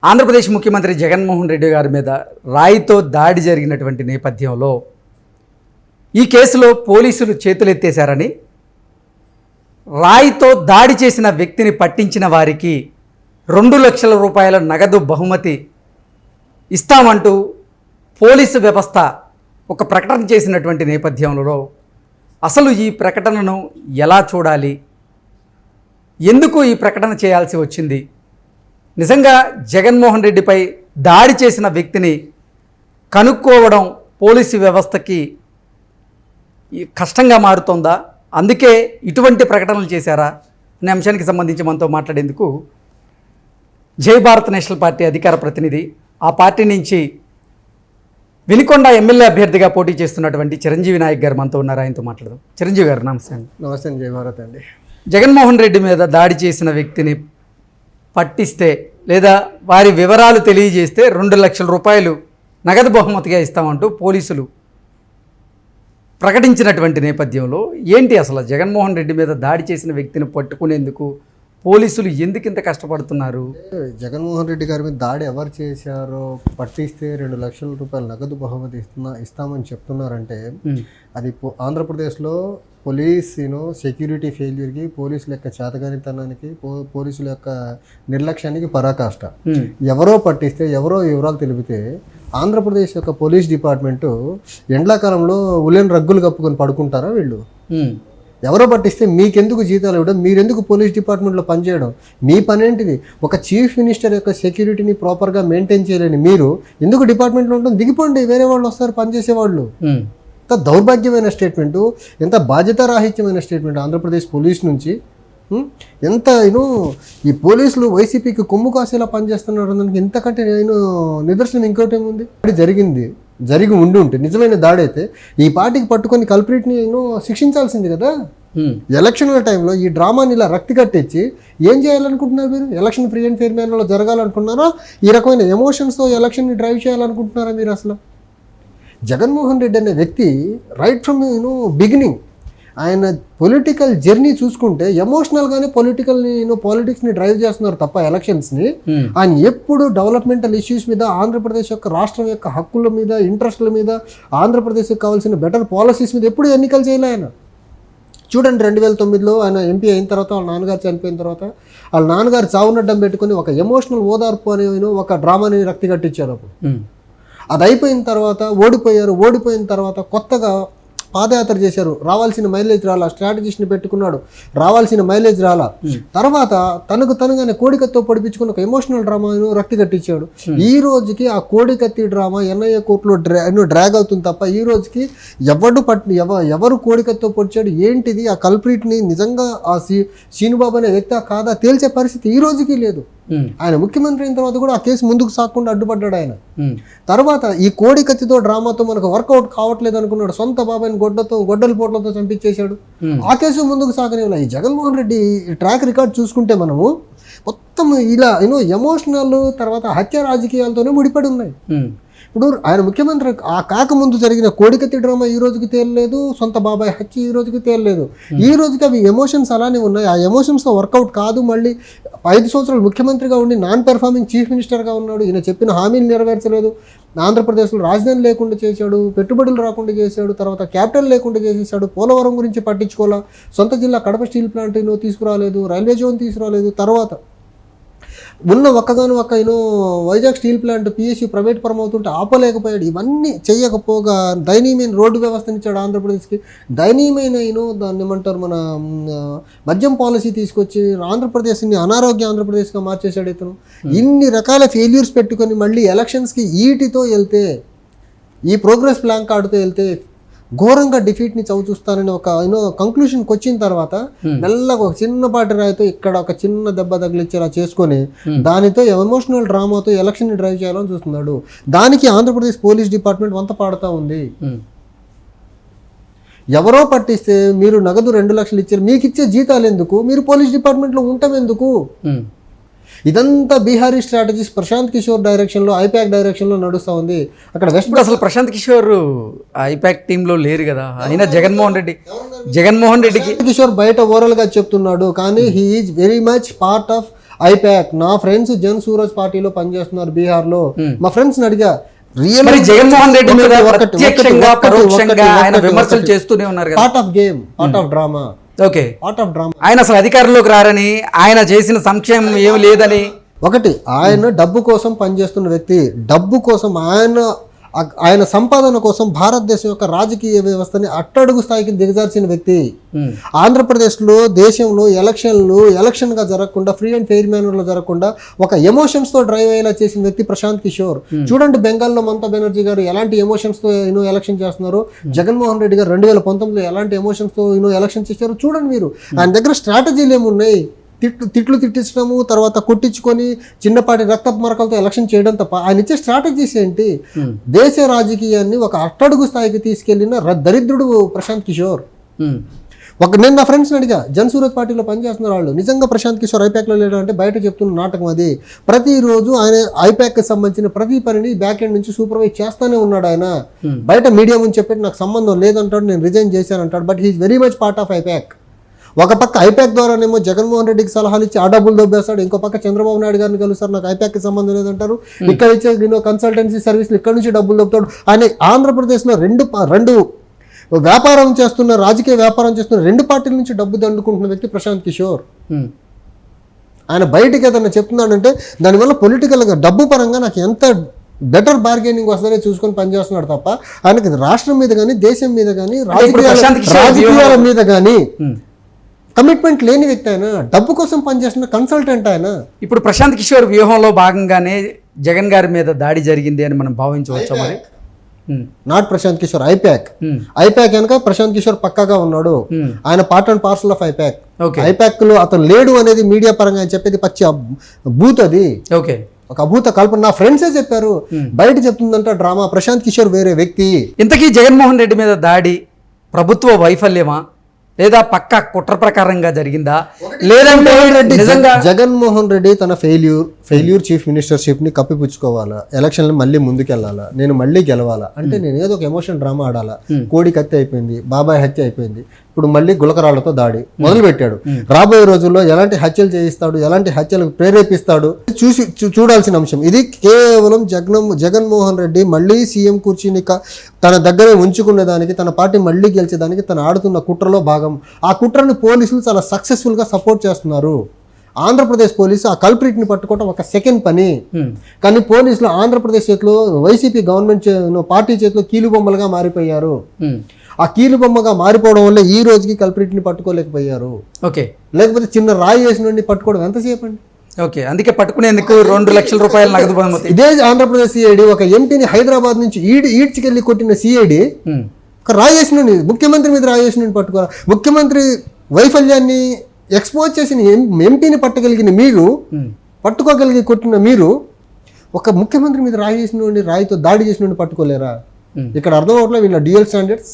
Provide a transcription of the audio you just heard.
ఆంధ్రప్రదేశ్ ముఖ్యమంత్రి జగన్మోహన్ రెడ్డి గారి మీద రాయితో దాడి జరిగినటువంటి నేపథ్యంలో ఈ కేసులో పోలీసులు చేతులెత్తేశారని, రాయితో దాడి చేసిన వ్యక్తిని పట్టించిన వారికి 2 లక్షల రూపాయల నగదు బహుమతి ఇస్తామంటూ పోలీసు వ్యవస్థ ఒక ప్రకటన చేసినటువంటి నేపథ్యంలో అసలు ఈ ప్రకటనను ఎలా చూడాలి, ఎందుకు ఈ ప్రకటన చేయాల్సి వచ్చింది, నిజంగా జగన్మోహన్ రెడ్డిపై దాడి చేసిన వ్యక్తిని కనుక్కోవడం పోలీసు వ్యవస్థకి కష్టంగా మారుతోందా, అందుకే ఇటువంటి ప్రకటనలు చేశారా అనే అంశానికి సంబంధించి మనతో మాట్లాడేందుకు జై భారత్ నేషనల్ పార్టీ అధికార ప్రతినిధి, ఆ పార్టీ నుంచి వినుకొండ ఎమ్మెల్యే అభ్యర్థిగా పోటీ చేస్తున్నటువంటి చిరంజీవి నాయక్ గారు మనతో ఉన్నారు. ఆయనతో మాట్లాడదాం. చిరంజీవి గారు నమస్తే అండి. నమస్తే. జై భారత్ అండి. జగన్మోహన్ రెడ్డి మీద దాడి చేసిన వ్యక్తిని పట్టిస్తే లేదా వారి వివరాలు తెలియజేస్తే 2 లక్షల రూపాయలు నగదు బహుమతిగా ఇస్తామంటూ పోలీసులు ప్రకటించినటువంటి నేపథ్యంలో ఏంటి అసలు జగన్మోహన్ రెడ్డి మీద దాడి చేసిన వ్యక్తిని పట్టుకునేందుకు పోలీసులు ఎందుకు ఇంత కష్టపడుతున్నారు? జగన్మోహన్ రెడ్డి గారి మీద దాడి ఎవరు చేశారో పట్టిస్తే 2 లక్షల రూపాయలు నగదు బహుమతి ఇస్తామని చెప్తున్నారంటే అది ఆంధ్రప్రదేశ్లో పోలీస్ సెక్యూరిటీ ఫెయిల్యూర్కి, పోలీసుల యొక్క చేతగానితనానికి, పోలీసుల యొక్క నిర్లక్ష్యానికి పరాకాష్ట. ఎవరో పట్టిస్తే, ఎవరో వివరాలు తెలిపితే ఆంధ్రప్రదేశ్ యొక్క పోలీస్ డిపార్ట్మెంటు ఎండాకాలంలో ఉలెన్ రగ్గులు కప్పుకొని పడుకుంటారా వీళ్ళు? ఎవరో పట్టిస్తే మీకెందుకు జీతాలు ఇవ్వడం, మీరెందుకు పోలీస్ డిపార్ట్మెంట్లో పనిచేయడం? మీ పనేంటిది? ఒక చీఫ్ మినిస్టర్ యొక్క సెక్యూరిటీని ప్రాపర్గా మెయింటైన్ చేయలేని మీరు ఎందుకు డిపార్ట్మెంట్లో ఉండడం? దిగిపోండి, వేరే వాళ్ళు వస్తారు పనిచేసేవాళ్ళు. ఎంత దౌర్భాగ్యమైన స్టేట్మెంటు, ఎంత బాధ్యతారాహిత్యమైన స్టేట్మెంట్ ఆంధ్రప్రదేశ్ పోలీస్ నుంచి. ఎంత ఈ పోలీసులు వైసీపీకి కొమ్ము కాసేలా పనిచేస్తున్నారు దానికి ఇంతకంటే నిదర్శనం ఇంకోటి ఏముంది? జరిగి ఉంటే నిజమైన దాడి అయితే ఈ పార్టీకి పట్టుకొని కల్ప్రిట్ని శిక్షించాల్సింది కదా. ఎలక్షన్ల టైంలో ఈ డ్రామాని ఇలా రక్తి కట్టించి ఏం చేయాలనుకుంటున్నారు మీరు? ఎలక్షన్ ఫ్రీ అండ్ ఫెయిర్ మేనర్లో జరగాలనుకుంటున్నారా? ఈ రకమైన ఎమోషన్స్తో ఎలక్షన్ని డ్రైవ్ చేయాలనుకుంటున్నారా మీరు? అసలు జగన్మోహన్ రెడ్డి అనే వ్యక్తి రైట్ ఫ్రమ్ బిగినింగ్ ఆయన పొలిటికల్ జర్నీ చూసుకుంటే ఎమోషనల్గానే పాలిటిక్స్ని డ్రైవ్ చేస్తున్నారు తప్ప ఎలక్షన్స్ని ఆయన ఎప్పుడు డెవలప్మెంటల్ ఇష్యూస్ మీద, ఆంధ్రప్రదేశ్ యొక్క రాష్ట్రం యొక్క హక్కుల మీద, ఇంట్రెస్ట్ల మీద, ఆంధ్రప్రదేశ్కి కావాల్సిన బెటర్ పాలసీస్ మీద ఎప్పుడు ఎన్నికలు చేయలే ఆయన. చూడండి, 2009లో ఆయన ఎంపీ అయిన తర్వాత వాళ్ళ నాన్నగారు చనిపోయిన తర్వాత వాళ్ళ నాన్నగారు చావునడ్డం పెట్టుకుని ఒక ఎమోషనల్ ఓదార్పు అనే ఒక డ్రామాని రక్తి కట్టించారు. అప్పుడు అది అయిపోయిన తర్వాత ఓడిపోయిన తర్వాత కొత్తగా పాదయాత్ర చేశారు. రావాల్సిన మైలేజ్ రాలా, స్ట్రాటజిస్ట్ని పెట్టుకున్నాడు, రావాల్సిన మైలేజ్ రాలా. తర్వాత తనగానే కోడికత్తితో పొడిపించుకుని ఒక ఎమోషనల్ డ్రామాను రక్తి కట్టించాడు. ఈ రోజుకి ఆ కోడికత్తి డ్రామా ఎన్ఐఏ కోర్టులో డ్రాగ్ అవుతుంది తప్ప ఈ రోజుకి ఎవరు కోడికత్తితో పొడిచాడు, ఏంటిది, ఆ కల్ప్రిట్ని నిజంగా ఆ శ్రీనుబాబు అనే వ్యక్తి కాదా తేల్చే పరిస్థితి ఈ రోజుకి లేదు. ఆయన ముఖ్యమంత్రి అయిన తర్వాత కూడా ఆ కేసు ముందుకు సాగకుండా అడ్డుపడ్డాడు ఆయన. తర్వాత ఈ కోడి కత్తితో డ్రామాతో మనకు వర్కౌట్ కావట్లేదు అనుకున్నాడు, సొంత బాబాయిని గొడ్డల పోట్లతో చంపించేశాడు. ఆ కేసు ముందుకు సాగనివ్వాలి. ఈ జగన్మోహన్ రెడ్డి ట్రాక్ రికార్డ్ చూసుకుంటే మనము మొత్తం ఇలా ఎమోషనల్ తర్వాత హత్య రాజకీయాలతోనే ముడిపడి ఉన్నాయి. ఇప్పుడు ఆయన ముఖ్యమంత్రి కాకముందు జరిగిన కోడికత్తి డ్రామా ఈ రోజుకి తేలలేదు, సొంత బాబాయ్ హత్య ఈ రోజుకి తేలలేదు. ఈ రోజుకి అవి ఎమోషన్స్ అలానే ఉన్నాయి. ఆ ఎమోషన్స్తో వర్కౌట్ కాదు. మళ్ళీ 5 సంవత్సరాలు ముఖ్యమంత్రిగా ఉండి నాన్ పెర్ఫార్మింగ్ చీఫ్ మినిస్టర్గా ఉన్నాడు. ఈయన చెప్పిన హామీలు నెరవేర్చలేదు. ఆంధ్రప్రదేశ్లో రాజధాని లేకుండా చేశాడు, పెట్టుబడులు రాకుండా చేశాడు, తర్వాత క్యాపిటల్ లేకుండా చేసేసాడు, పోలవరం గురించి పట్టించుకోవాలా, సొంత జిల్లా కడప స్టీల్ ప్లాంట్ తీసుకురాలేదు, రైల్వే జోన్ తీసుకురాలేదు. తర్వాత ఉన్న ఒక్క Vizag steel plant PSU private పరం అవుతుంటే ఆపలేకపోయాడు. ఇవన్నీ చేయకపోగా దయనీయమైన రోడ్డు వ్యవస్థనిచ్చాడు ఆంధ్రప్రదేశ్కి. దయనీయమైన దాన్ని ఏమంటారు, మన మద్యం పాలసీ తీసుకొచ్చి ఆంధ్రప్రదేశ్ని అనారోగ్య ఆంధ్రప్రదేశ్గా మార్చేశాడు ఇతను. ఇన్ని రకాల ఫెయిల్యూర్స్ పెట్టుకొని మళ్ళీ ఎలక్షన్స్కి ఈటితో వెళ్తే, ఈ ప్రోగ్రెస్ ప్లాన్ కార్డుతో వెళ్తే ఘోరంగా డిఫీట్ని చవిచూస్తానని ఒక కంక్లూషన్కి వచ్చిన తర్వాత మెల్లగా ఒక చిన్నపాటి రాయితో ఇక్కడ ఒక చిన్న దెబ్బ తగిలిచ్చేలా చేసుకొని దానితో ఎమోషనల్ డ్రామాతో ఎలక్షన్ని డ్రైవ్ చేయాలని చూస్తున్నాడు. దానికి ఆంధ్రప్రదేశ్ పోలీస్ డిపార్ట్మెంట్ వంత పాడుతూ ఉంది. ఎవరో పట్టిస్తే మీరు నగదు 2 లక్షలు ఇచ్చారు, మీకు ఇచ్చే జీతాలు ఎందుకు, మీరు పోలీస్ డిపార్ట్మెంట్లో ఉండటం ఎందుకు? ఇదంతా బీహారీ స్ట్రాటజీస్ ప్రశాంత్ కిషోర్ డైరెక్షన్లో, ఐపాక్ డైరెక్షన్లో నడుస్తూ ఉంది. అక్కడ వెస్ట్ అసలు ప్రశాంత్ కిషోర్ ఐపాక్ టీంలో లేరు కదా. అయినా జగన్మోహన్ రెడ్డికి కిషోర్ బయట ఓవరాల్గా చెప్తున్నాడు, కానీ he is very much part of IPAC. నా ఫ్రెండ్స్ జన్ సూరజ్ పార్టీలో పనిచేస్తున్నారు బీహార్లో. మా ఫ్రెండ్స్ అడిగా రియల్ మరి జగన్మోహన్ రెడ్డి మీద ప్రత్యక్షంగా పరోక్షంగా ఆయన విమర్శలు చేస్తూనే ఉన్నారు కదా. Part of game, part of drama, okay, part of drama. ఆయన అసలు అధికారంలోకి రారని, ఆయన చేసిన సంక్షేమం ఏమి లేదని. ఒకటి, ఆయన డబ్బు కోసం పనిచేస్తున్న వ్యక్తి, డబ్బు కోసం ఆయన సంపాదన కోసం భారతదేశం యొక్క రాజకీయ వ్యవస్థని అట్టడుగు స్థాయికి దిగజార్చిన వ్యక్తి. ఆంధ్రప్రదేశ్లో దేశంలో ఎలక్షన్గా జరగకుండా, ఫ్రీ అండ్ ఫెయిర్ మేనర్లో జరగకుండా ఒక ఎమోషన్స్తో డ్రైవ్ అయ్యేలా చేసిన వ్యక్తి ప్రశాంత్ కిషోర్. చూడండి బెంగాల్లో మమతా బెనర్జీ గారు ఎలాంటి ఎమోషన్స్తో ఎలక్షన్ చేస్తున్నారు, జగన్మోహన్ రెడ్డి గారు 2019లో ఎలాంటి ఎమోషన్స్తో ఎలక్షన్ చేశారు చూడండి మీరు. ఆయన దగ్గర స్ట్రాటజీలు ఏమున్నాయి? తిట్లు తిట్టించడము, తర్వాత కొట్టించుకొని చిన్నపాటి రక్తపు మరకలతో ఎలక్షన్ చేయడం తప్ప ఆయన ఇచ్చే స్ట్రాటజీస్ ఏంటి? దేశ రాజకీయాన్ని ఒక అట్టడుగు స్థాయికి తీసుకెళ్లిన దరిద్రుడు ప్రశాంత్ కిషోర్. నేను నా ఫ్రెండ్స్ని అడిగా, జన్ సూరజ్ పార్టీలో పనిచేస్తున్న వాళ్ళు, నిజంగా ప్రశాంత్ కిషోర్ ఐపాక్లో లేడు అంటే బయట చెప్తున్న నాటకం అది. ప్రతిరోజు ఆయన ఐపాక్కి సంబంధించిన ప్రతి పనిని బ్యాక్ ఎండ్ నుంచి సూపర్వైజ్ చేస్తానే ఉన్నాడు. ఆయన బయట మీడియా ముందు చెప్పేది నాకు సంబంధం లేదంటాడు, నేను రిజైన్ చేశానంటాడు. But he is very much part of I-PAC. ఒక పక్క ఐపాక్ ద్వారానేమో జగన్మోహన్ రెడ్డికి సలహాలు ఇచ్చి ఆ డబ్బులు దొబ్బేస్తాడు, ఇంకో పక్క చంద్రబాబు నాయుడు గారిని కలుస్తారు, నాకు ఐపాక్కి సంబంధం లేదంటారు. ఇక్కడ ఇచ్చే కన్సల్టెన్సీ సర్వీసులు ఇక్కడ నుంచి డబ్బులు దొబ్బుతాడు. ఆయన ఆంధ్రప్రదేశ్లో రెండు వ్యాపారం చేస్తున్న, రాజకీయ వ్యాపారం చేస్తున్న 2 పార్టీల నుంచి డబ్బు దండుకుంటున్న వ్యక్తి ప్రశాంత్ కిషోర్. ఆయన బయటికి ఏదైనా చెప్తున్నాడంటే దానివల్ల పొలిటికల్గా డబ్బు పరంగా నాకు ఎంత బెటర్ బార్గెనింగ్ వస్తుందనే చూసుకొని పనిచేస్తున్నాడు తప్ప ఆయనకి రాష్ట్రం మీద కానీ, దేశం మీద కానీ, రాజకీయాల మీద కానీ కమిట్మెంట్ లేని వ్యక్తి. ఆయన డబ్బు కోసం పనిచేస్తున్న కన్సల్టెంట్. ఆయన ఇప్పుడు ప్రశాంత్ కిషోర్ వ్యూహంలో భాగంగానే జగన్ గారి మీద దాడి జరిగింది అని మనం భావించవచ్చు. మరి నాట్ ప్రశాంత్ కిషోర్, ఐపాక్ కనుక ప్రశాంత్ కిషోర్ పక్కాగా ఉన్నాడు. ఆయన part and parcel of IPAC. IPAC లో అతను లేడు అనేది మీడియా పరంగా ఆయన చెప్పేది పచ్చి బూత్. అది ఒక అభూత కల్పన. నా ఫ్రెండ్సే చెప్పారు, బయట చెప్తుందంట డ్రామా. ప్రశాంత్ కిషోర్ వేరే వ్యక్తి. ఇంతకీ జగన్మోహన్ రెడ్డి మీద దాడి ప్రభుత్వ వైఫల్యమా, లేదా పక్కా కుట్ర ప్రకారంగా జరిగిందా, లేదంటే నిజంగా జగన్మోహన్ రెడ్డి తన ఫెయిల్యూర్ చీఫ్ మినిస్టర్షిప్ ని కప్పిపుచ్చుకోవాలా, ఎలక్షన్లు మళ్ళీ ముందుకెళ్లాలా, నేను మళ్ళీ గెలవాలా అంటే నేను ఏదో ఒక ఎమోషన్ డ్రామా ఆడాలా. కోడి కత్తి అయిపోయింది, బాబాయ్ హత్య అయిపోయింది, ఇప్పుడు మళ్ళీ గులకరాళ్లతో దాడి మొదలు పెట్టాడు. రాబోయే రోజుల్లో ఎలాంటి హత్యలు చేయిస్తాడు, ఎలాంటి హత్యలకు ప్రేరేపిస్తాడు చూడాల్సిన అంశం. ఇది కేవలం జగన్మోహన్ రెడ్డి మళ్ళీ సీఎం కుర్చీని తన దగ్గరే ఉంచుకునే దానికి, తన పార్టీ మళ్ళీ గెలిచేదానికి తను ఆడుతున్న కుట్రలో భాగం. ఆ కుట్రని పోలీసులు చాలా సక్సెస్ఫుల్గా సపోర్ట్ చేస్తున్నారు. ఆంధ్రప్రదేశ్ పోలీసు ఆ కల్ప్రిట్ని పట్టుకోవడం ఒక సెకండ్ పని, కానీ పోలీసులు ఆంధ్రప్రదేశ్ చేతిలో, వైసీపీ గవర్నమెంట్ పార్టీ చేతిలో కీలుబొమ్మలుగా మారిపోయారు. ఆ కీలుబొమ్మగా మారిపోవడం వల్ల ఈ రోజుకి కల్ప్రిట్ని పట్టుకోలేకపోయారు. ఓకే, లేకపోతే చిన్న రాయి వేసిన పట్టుకోవడం ఎంతసేపు అండి? ఓకే, అందుకే పట్టుకునేందుకు 2 లక్షల రూపాయలు నగదు బహుమతి. ఇదే ఆంధ్రప్రదేశ్ సిఐడి ఒక ఎంపీని హైదరాబాద్ నుంచి ఈడ్చుకెళ్ళి కొట్టిన సిఐడి ఒక రాయేసిన ముఖ్యమంత్రి మీద రాయేసిన పట్టుకోరా. ముఖ్యమంత్రి వైఫల్యాన్ని ఎక్స్పోజ్ చేసిన ఎంపీని పట్టగలిగిన మీరు, పట్టుకోగలిగి కొట్టిన మీరు, ఒక ముఖ్యమంత్రి మీద రాయేసిన రాయితో దాడి చేసిన పట్టుకోలేరా? ఇక్కడ అర్థం అవట్లేదు వీళ్ళ డ్యూయల్ స్టాండర్డ్స్.